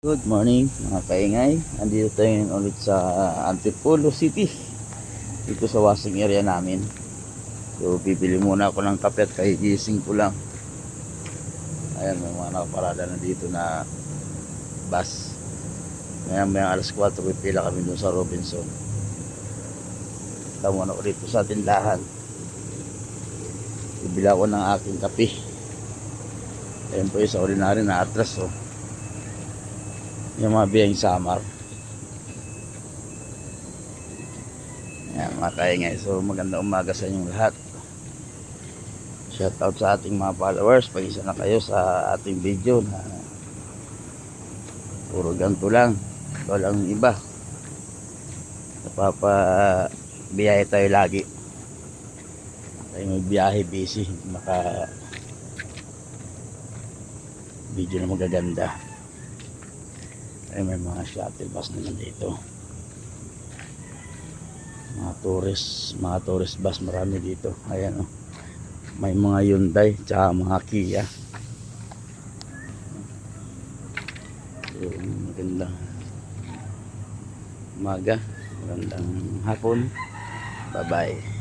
Good morning mga kaingay. Andito tayo ngayon ulit sa Antipolo City. Dito sa washing area namin. So bibili muna ako ng kape at kahigising ko lang. Ayan, may mga nakaparada na dito na bus. May alas 4 pipila kami dun sa Robinson. Tama na ako dito sa tindahan. Bibili ako ng aking kape. Ayan po yung sa ordinary na atras yung mga biyang samar. Ayan mga kaingay. So magandang umaga sa inyong lahat. Shout out sa ating mga followers. Pag-isa na kayo sa ating video na puro ganito lang. Walang iba. Napapabiyahe tayo lagi. Tayo may biyahe busy. Maka video na magaganda. Ay, may mga shuttle bus naman dito. Mga tourist bus marami dito. Ayan may mga Hyundai tsaka mga Kia. So, magandang umaga, magandang hapon. Bye bye.